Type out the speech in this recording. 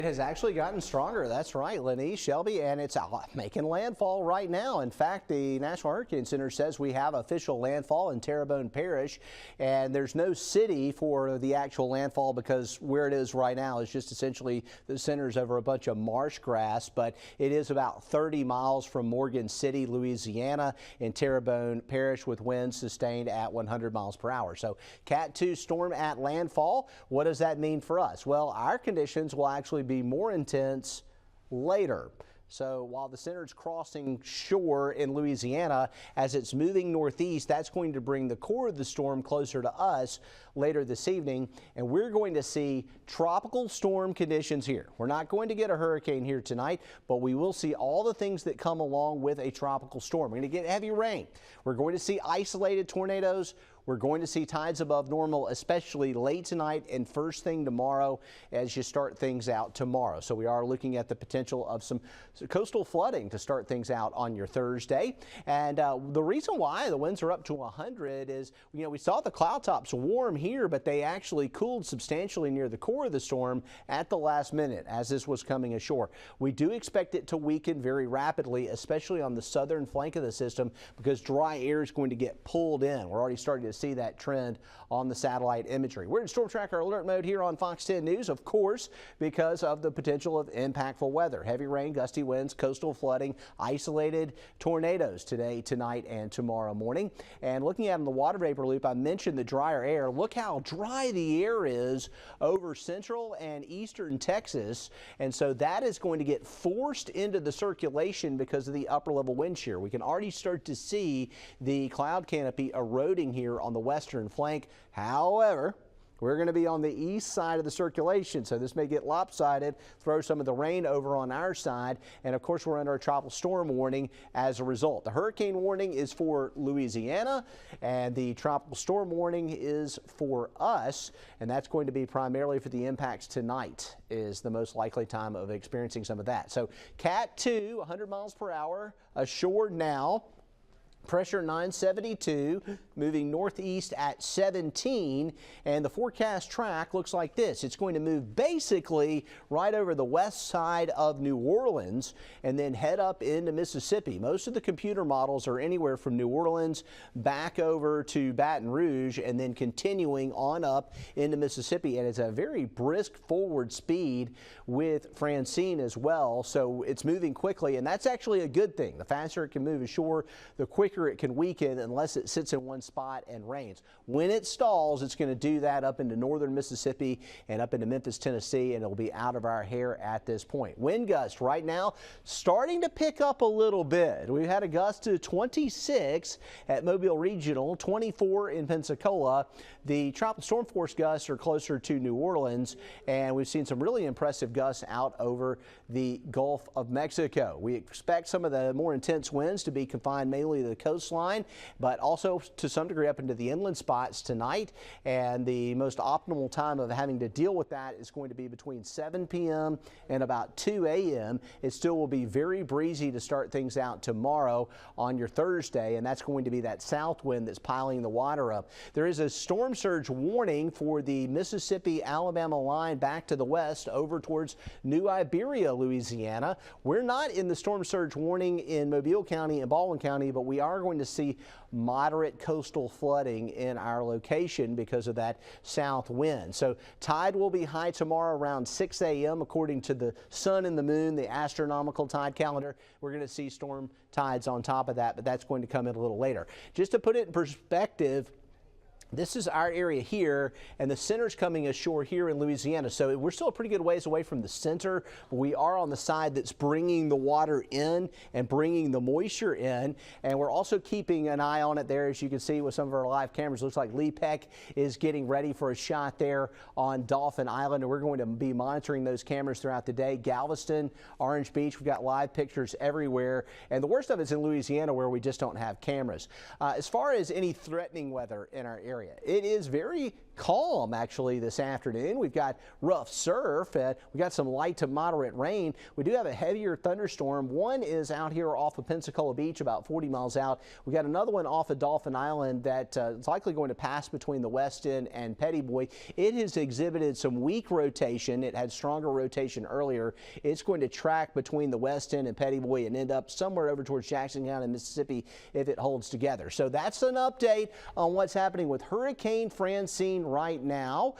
It has actually gotten stronger. That's right, Lenny, Shelby, and it's making landfall right now. In fact, the National Hurricane Center says we have official landfall in Terrebonne Parish, and there's no city for the actual landfall because where it is right now is just essentially the centers over a bunch of marsh grass, but it is about 30 miles from Morgan City, Louisiana, in Terrebonne Parish with winds sustained at 100 miles per hour. So Cat 2 storm at landfall. What does that mean for us? Well, our conditions will actually be more intense later. So while the center's crossing shore in Louisiana, as it's moving northeast, that's going to bring the core of the storm closer to us later this evening, and we're going to see tropical storm conditions here. We're not going to get a hurricane here tonight, but we will see all the things that come along with a tropical storm. We're going to get heavy rain. We're going to see isolated tornadoes. We're going to see tides above normal, especially late tonight and first thing tomorrow as you start things out tomorrow. So we are looking at the potential of some coastal flooding to start things out on your Thursday. And the reason why the winds are up to 100 is, we saw the cloud tops warm here, but they actually cooled substantially near the core of the storm at the last minute as this was coming ashore. We do expect it to weaken very rapidly, especially on the southern flank of the system, because dry air is going to get pulled in. We're already starting to see that trend on the satellite imagery. We're in Storm Tracker alert mode here on Fox 10 News, of course, because of the potential of impactful weather. Heavy rain, gusty winds, coastal flooding, isolated tornadoes today, tonight, and tomorrow morning. And looking at the water vapor loop, I mentioned the drier air. Look how dry the air is over central and eastern Texas. And so that is going to get forced into the circulation because of the upper level wind shear. We can already start to see the cloud canopy eroding here on the western flank. However, we're going to be on the east side of the circulation, so this may get lopsided, throw some of the rain over on our side, and of course we're under a tropical storm warning as a result. The hurricane warning is for Louisiana, and the tropical storm warning is for us, and that's going to be primarily for the impacts tonight is the most likely time of experiencing some of that. So Cat 2, 100 miles per hour, ashore now. Pressure 972, moving northeast at 17, and the forecast track looks like this. It's going to move basically right over the west side of New Orleans and then head up into Mississippi. Most of the computer models are anywhere from New Orleans back over to Baton Rouge and then continuing on up into Mississippi, and it's a very brisk forward speed with Francine as well, so it's moving quickly, and that's actually a good thing. The faster it can move ashore, the quicker it can weaken unless it sits in one spot and rains. When it stalls, it's going to do that up into northern Mississippi and up into Memphis, Tennessee, and it'll be out of our hair at this point. Wind gust right now starting to pick up a little bit. We've had a gust to 26 at Mobile Regional, 24 in Pensacola. The tropical storm force gusts are closer to New Orleans, and we've seen some really impressive gusts out over the Gulf of Mexico. We expect some of the more intense winds to be confined mainly to the coastline, but also to some degree up into the inland spots tonight, and the most optimal time of having to deal with that is going to be between 7 p.m. and about 2 a.m. It still will be very breezy to start things out tomorrow on your Thursday, and that's going to be that south wind that's piling the water up. There is a storm surge warning for the Mississippi-Alabama line back to the west over towards New Iberia, Louisiana. We're not in the storm surge warning in Mobile County and Baldwin County, but we are going to see moderate coastal flooding in our location because of that south wind. So tide will be high tomorrow around 6 a.m. according to the sun and the moon, the astronomical tide calendar. We're going to see storm tides on top of that, but that's going to come in a little later. Just to put it in perspective, this is our area here, and the center's coming ashore here in Louisiana. So we're still a pretty good ways away from the center, but we are on the side that's bringing the water in and bringing the moisture in. And we're also keeping an eye on it there, as you can see with some of our live cameras. Looks like Lee Peck is getting ready for a shot there on Dolphin Island, and we're going to be monitoring those cameras throughout the day. Galveston, Orange Beach, we've got live pictures everywhere. And the worst of it's in Louisiana, where we just don't have cameras. As far as any threatening weather in our area, it is very calm actually this afternoon. We've got rough surf. We got some light to moderate rain. We do have a heavier thunderstorm. One is out here off of Pensacola Beach, about 40 miles out. We got another one off of Dolphin Island that is likely going to pass between the west end and Pettyboy. It has exhibited some weak rotation. It had stronger rotation earlier. It's going to track between the west end and Pettyboy and end up somewhere over towards Jackson County, Mississippi, if it holds together. So that's an update on what's happening with Hurricane Francine right now.